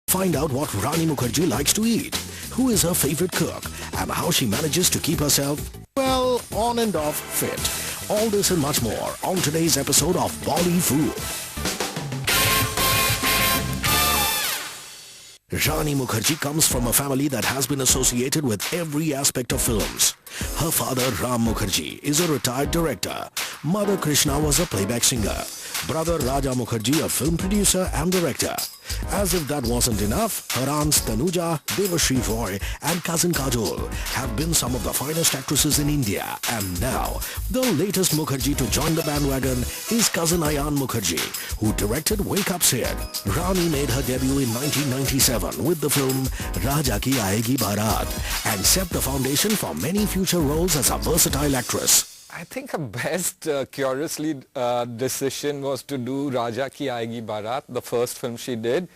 Find out what Rani Mukerji likes to eat, who is her favorite cook, and how she manages to keep herself, well, on and off fit. All this and much more on today's episode of Bollyfood. Rani Mukerji comes from a family that has been associated with every aspect of films. Her father, Ram Mukerji, is a retired director. Mother Krishna was a playback singer. Brother Raja Mukerji, a film producer and director. As if that wasn't enough, her aunts Tanuja, Devashri Roy and cousin Kajol have been some of the finest actresses in India. And now, the latest Mukherjee to join the bandwagon is cousin Ayan Mukerji, who directed Wake Up Sid. Rani made her debut in 1997 with the film Raja Ki Aayegi Baraat and set the foundation for many future roles as a versatile actress. I think her best, curiously, decision was to do Raja Ki Aayegi Baraat, the first film she did.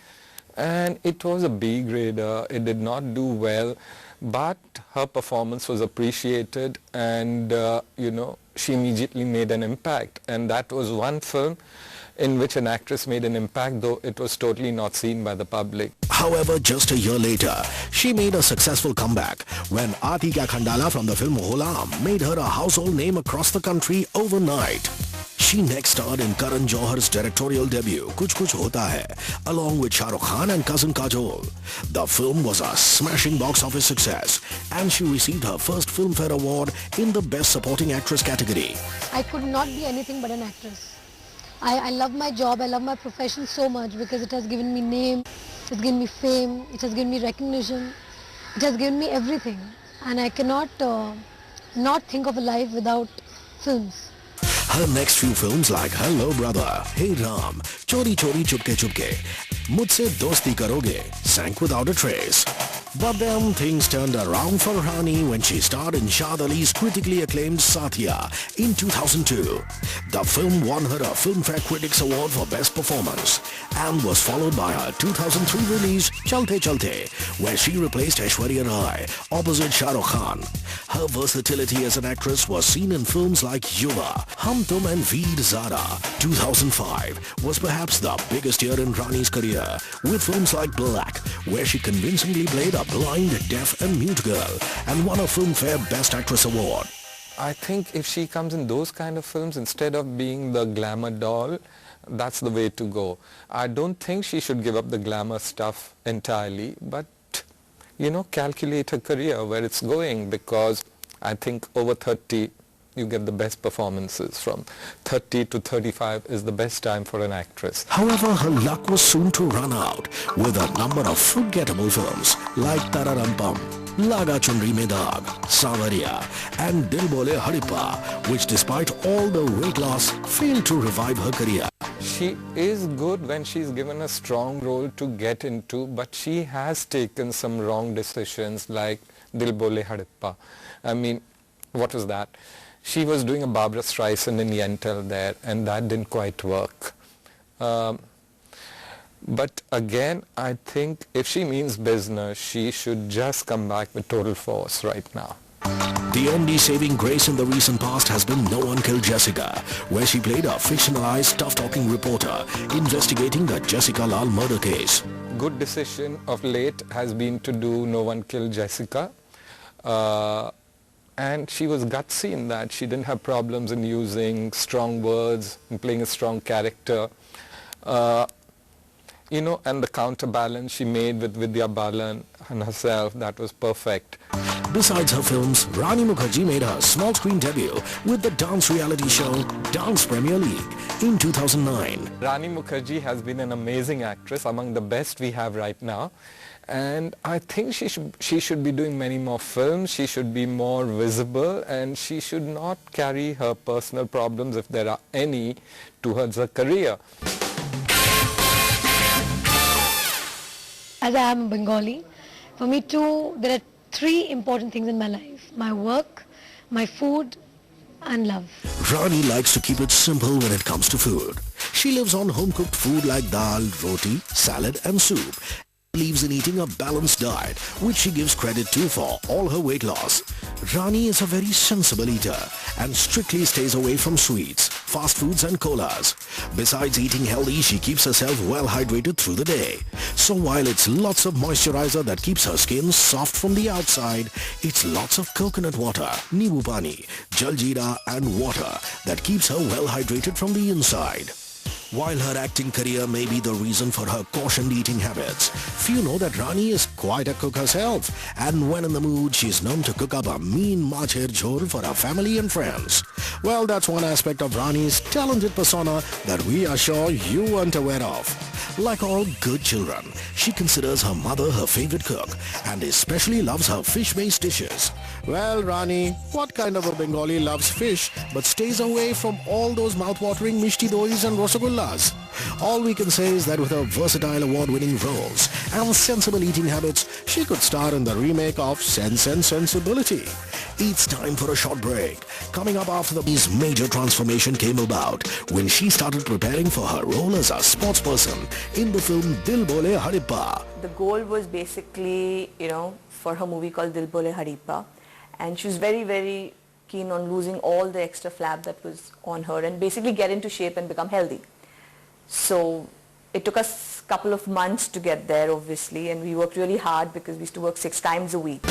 And it was a B grader. It did not do well. But her performance was appreciated and, she immediately made an impact. And that was one film in which an actress made an impact, though it was totally not seen by the public. However, just a year later, she made a successful comeback when Atika Khandala from the film Ghulam made her a household name across the country overnight. She next starred in Karan Johar's directorial debut, Kuch Kuch Hota Hai, along with Shah Rukh Khan and cousin Kajol. The film was a smashing box office success, and she received her first Filmfare Award in the Best Supporting Actress category. I could not be anything but an actress. I love my job, I love my profession so much because it has given me name, it has given me fame, it has given me recognition, it has given me everything. And I cannot not think of a life without films. Her next few films like Hello Brother, Hey Ram, Chori Chori Chupke Chupke, Mujhse Dosti Karoge sank without a trace. But then things turned around for Rani when she starred in Shad Ali's critically acclaimed Satya in 2002. The film won her a Filmfare Critics Award for Best Performance and was followed by her 2003 release Chalte Chalte, where she replaced Aishwarya Rai opposite Shah Rukh Khan. Her versatility as an actress was seen in films like Yuva, Hum Tum and Veer Zara. 2005 was perhaps the biggest year in Rani's career, with films like Black, where she convincingly played a blind, deaf and mute girl and won a Filmfare Best Actress Award. I think if she comes in those kind of films, instead of being the glamour doll, that's the way to go. I don't think she should give up the glamour stuff entirely, but, calculate her career where it's going, because I think over 30, you get the best performances. From 30 to 35 is the best time for an actress. However, her luck was soon to run out with a number of forgettable films like Tararampam, Laga Chunri Mein Daag, Savaria and Dil Bole Harippa, which despite all the weight loss failed to revive her career. She is good when she's given a strong role to get into, but she has taken some wrong decisions like Dil Bole Harippa. I mean, what was that? She was doing a Barbara Streisand in Yentl there, and that didn't quite work. But again, I think if she means business, she should just come back with total force right now. The only saving grace in the recent past has been No One Killed Jessica, where she played a fictionalized, tough-talking reporter investigating the Jessica Lal murder case. Good decision of late has been to do No One Killed Jessica. And she was gutsy in that. She didn't have problems in using strong words and playing a strong character. And the counterbalance she made with Vidya Balan and herself, that was perfect. Besides her films, Rani Mukerji made her small screen debut with the dance reality show Dance Premier League in 2009. Rani Mukerji has been an amazing actress, among the best we have right now. And I think she should be doing many more films, she should be more visible, and she should not carry her personal problems, if there are any, towards her career. As I am a Bengali, for me too, there are three important things in my life: my work, my food and love. Rani likes to keep it simple when it comes to food. She lives on home-cooked food like dal, roti, salad and soup. believes in eating a balanced diet, which she gives credit to for all her weight loss. Rani is a very sensible eater and strictly stays away from sweets, fast foods and colas. Besides eating healthy, she keeps herself well hydrated through the day. So while it's lots of moisturizer that keeps her skin soft from the outside, it's lots of coconut water, Nibu Pani, Jaljeera and water that keeps her well hydrated from the inside. While her acting career may be the reason for her cautioned eating habits, few know that Rani is quite a cook herself, and when in the mood, she is known to cook up a mean machher jhol for her family and friends. Well, that's one aspect of Rani's talented persona that we are sure you weren't aware of. Like all good children, she considers her mother her favorite cook and especially loves her fish-based dishes. Well, Rani, what kind of a Bengali loves fish but stays away from all those mouth-watering mishti dois and rosogullas? All we can say is that with her versatile award-winning roles and sensible eating habits, she could star in the remake of Sense and Sensibility. It's time for a short break. Coming up after this major transformation came about when she started preparing for her role as a sports person in the film Dil Bole Harippa. The goal was basically, for her movie called Dil Bole Harippa, and she was very, very keen on losing all the extra flab that was on her and basically get into shape and become healthy. So it took us a couple of months to get there, obviously, and we worked really hard because we used to work 6 times a week.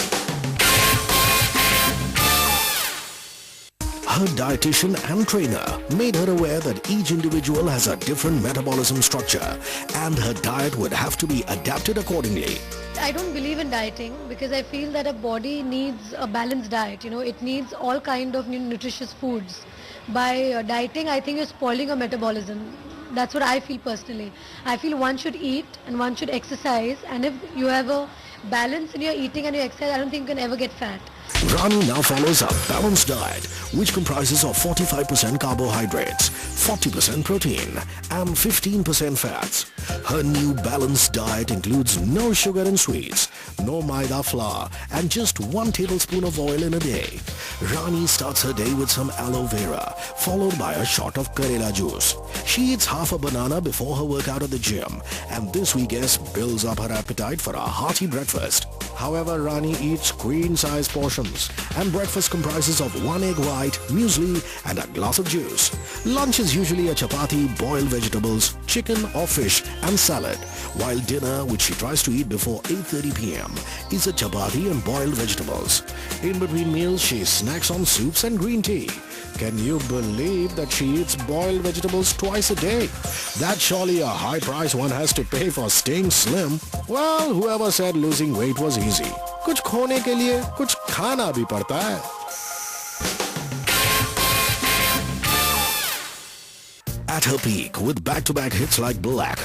Her dietitian and trainer made her aware that each individual has a different metabolism structure and her diet would have to be adapted accordingly. I don't believe in dieting because I feel that a body needs a balanced diet. It needs all kind of nutritious foods. By dieting, I think you're spoiling your metabolism. That's what I feel personally. I feel one should eat and one should exercise, and if you have a balance in your eating and your exercise, I don't think you can ever get fat. Rani now follows a balanced diet which comprises of 45% carbohydrates, 40% protein and 15% fats. Her new balanced diet includes no sugar in sweets, no maida flour and just 1 tablespoon of oil in a day. Rani starts her day with some aloe vera followed by a shot of karela juice. She eats half a banana before her workout at the gym and this, we guess, builds up her appetite for a hearty breakfast. However, Rani eats queen-size portions and breakfast comprises of 1 egg white, muesli and a glass of juice. Lunch is usually a chapati, boiled vegetables, chicken or fish and salad, while dinner, which she tries to eat before 8:30 p.m., is a chapati and boiled vegetables. In between meals, she snacks on soups and green tea. Can you believe that she eats boiled vegetables twice a day? That's surely a high price one has to pay for staying slim. Well, whoever said losing weight was easy. कुछ खोने के लिए कुछ खाना भी पड़ता है. At her peak, with back-to-back hits like Black,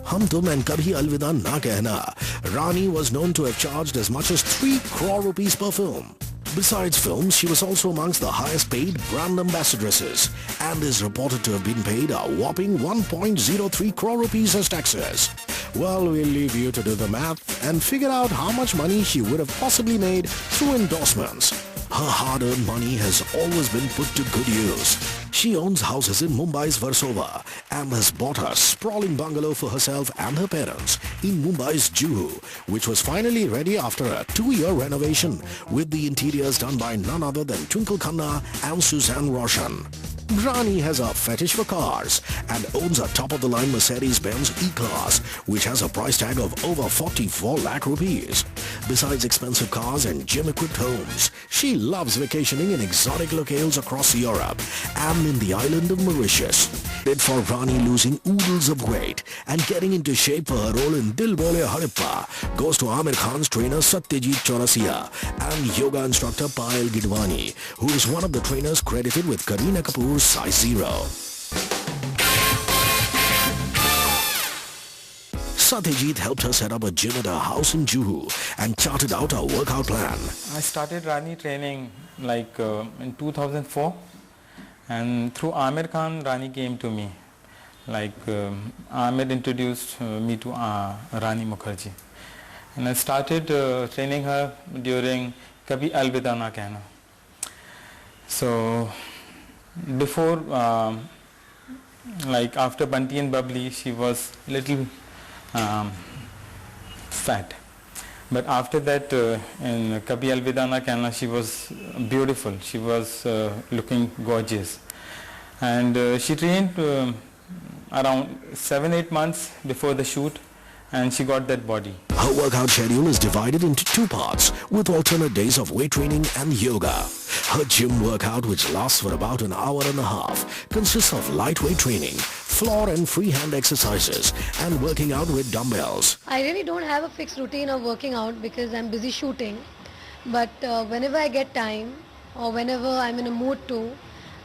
Hum Tum and Kabhi Alvida Na Kehna, Rani was known to have charged as much as 3 crore rupees per film. Besides films, she was also amongst the highest paid brand ambassadresses and is reported to have been paid a whopping 1.03 crore rupees as taxes. Well, we'll leave you to do the math and figure out how much money she would have possibly made through endorsements. Her hard-earned money has always been put to good use. She owns houses in Mumbai's Versova and has bought a sprawling bungalow for herself and her parents in Mumbai's Juhu, which was finally ready after a 2-year renovation, with the interiors done by none other than Twinkle Khanna and Suzanne Roshan. Rani has a fetish for cars and owns a top-of-the-line Mercedes-Benz E-Class, which has a price tag of over 44 lakh rupees. Besides expensive cars and gym-equipped homes, she loves vacationing in exotic locales across Europe and in the island of Mauritius. Bid for Rani losing oodles of weight and getting into shape for her role in Dil Bole Harippa goes to Amir Khan's trainer Satyajit Chaurasia and yoga instructor Payal Gidwani, who is one of the trainers credited with Kareena Kapoor's Size Zero. Satyajit helped her set up a gym at her house in Juhu and charted out a workout plan. I started Rani training in 2004, and through Amir Khan, Rani came to me. Amir introduced me to Rani Mukerji, and I started training her during Kabhi Alvida Na Kehna. So before, after Bunty and Bubbly, she was little fat. But after that, in Kabhi Alvida Na Kehna, she was beautiful. She was looking gorgeous. And she trained around 7-8 months before the shoot, and she got that body. Her workout schedule is divided into 2 parts with alternate days of weight training and yoga. Her gym workout, which lasts for about an hour and a half, consists of lightweight training, floor and freehand exercises, and working out with dumbbells. I really don't have a fixed routine of working out because I'm busy shooting. But whenever I get time or whenever I'm in a mood to,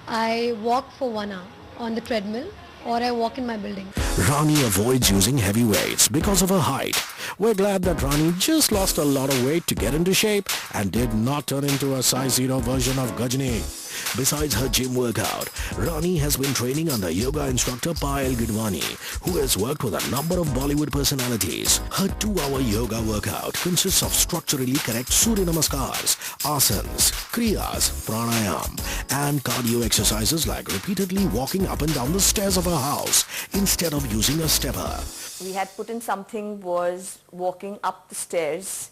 I walk for 1 hour on the treadmill or I walk in my building. Rani avoids using heavy weights because of her height. We're glad that Rani just lost a lot of weight to get into shape and did not turn into a size 0 version of Gajni. Besides her gym workout, Rani has been training under yoga instructor Payal Gidwani, who has worked with a number of Bollywood personalities. Her 2-hour yoga workout consists of structurally correct Surya Namaskars, asanas, kriyas, pranayam, and cardio exercises like repeatedly walking up and down the stairs of her house instead of using a stepper. We had put in something was walking up the stairs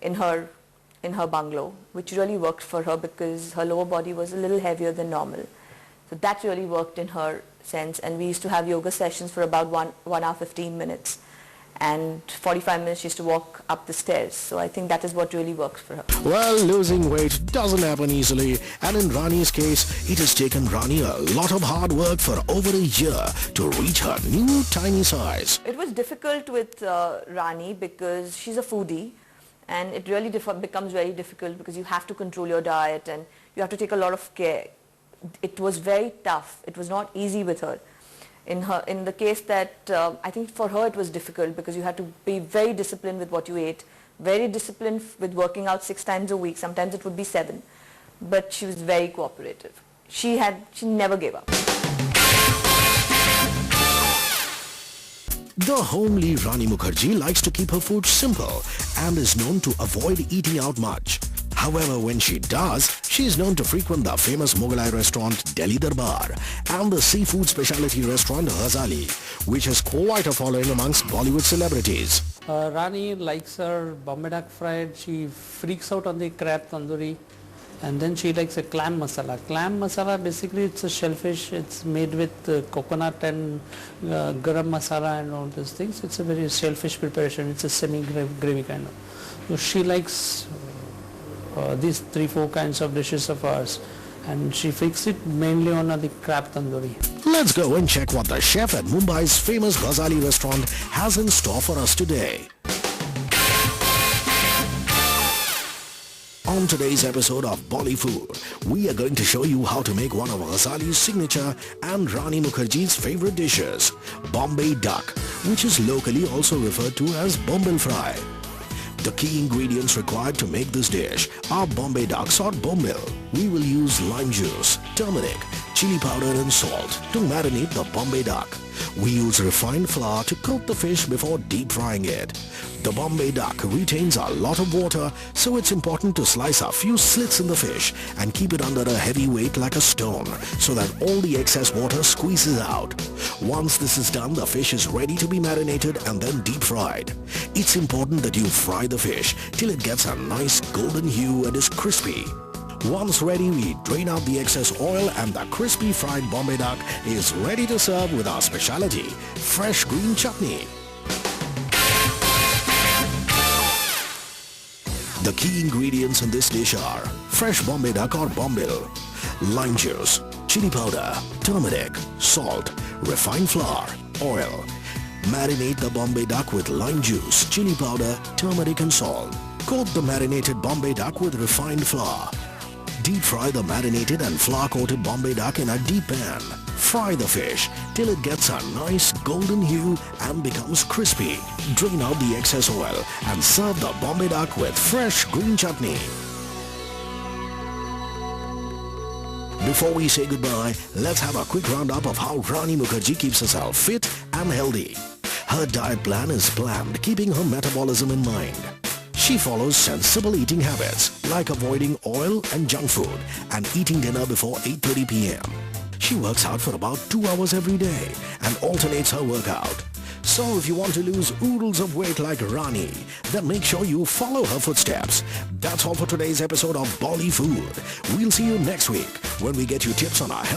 in her bungalow, which really worked for her because her lower body was a little heavier than normal. So that really worked in her sense, and we used to have yoga sessions for about 1 hour 15 minutes, and 45 minutes she used to walk up the stairs. So I think that is what really works for her. Well, losing weight doesn't happen easily, and in Rani's case, it has taken Rani a lot of hard work for over a year to reach her new tiny size. It was difficult with Rani because she's a foodie, and it really becomes very difficult because you have to control your diet and you have to take a lot of care. It was very tough. It was not easy with her. In the case that I think for her it was difficult because you had to be very disciplined with what you ate, very disciplined with working out 6 times a week. Sometimes it would be 7, but she was very cooperative. She never gave up. The homely Rani Mukerji likes to keep her food simple and is known to avoid eating out much. However, when she does, she is known to frequent the famous Mughalai restaurant Delhi Darbar and the seafood specialty restaurant Ghazali, which has quite a following amongst Bollywood celebrities. Rani likes her Bombay duck fried. She freaks out on the crab tandoori. And then she likes a clam masala. Clam masala, basically it's a shellfish. It's made with coconut and garam masala and all those things. It's a very shellfish preparation. It's a semi-gravy kind of. So she likes these 3-4 kinds of dishes of ours. And she fixes it mainly on the crab tandoori. Let's go and check what the chef at Mumbai's famous Ghazali restaurant has in store for us today. On today's episode of Bollyfood, we are going to show you how to make one of Ghazali's signature and Rani Mukerji's favorite dishes, Bombay duck, which is locally also referred to as bombil fry. The key ingredients required to make this dish are Bombay ducks or bombil. We will use lime juice, turmeric, chili powder and salt to marinate the Bombay duck. We use refined flour to coat the fish before deep frying it. The Bombay duck retains a lot of water, so it's important to slice a few slits in the fish and keep it under a heavy weight like a stone so that all the excess water squeezes out. Once this is done, the fish is ready to be marinated and then deep fried. It's important that you fry the fish till it gets a nice golden hue and is crispy. Once ready, we drain out the excess oil and the crispy fried Bombay duck is ready to serve with our specialty, fresh green chutney. The key ingredients in this dish are fresh Bombay duck or bombil, lime juice, chili powder, turmeric, salt, refined flour, oil. Marinate the Bombay duck with lime juice, chili powder, turmeric and salt. Coat the marinated Bombay duck with refined flour. Deep fry the marinated and flour-coated Bombay duck in a deep pan. Fry the fish till it gets a nice golden hue and becomes crispy. Drain out the excess oil and serve the Bombay duck with fresh green chutney. Before we say goodbye, let's have a quick roundup of how Rani Mukerji keeps herself fit and healthy. Her diet plan is planned, keeping her metabolism in mind. She follows sensible eating habits like avoiding oil and junk food and eating dinner before 8:30 p.m. She works out for about 2 hours every day and alternates her workout. So if you want to lose oodles of weight like Rani, then make sure you follow her footsteps. That's all for today's episode of Bollyfood. We'll see you next week when we get you tips on our healthy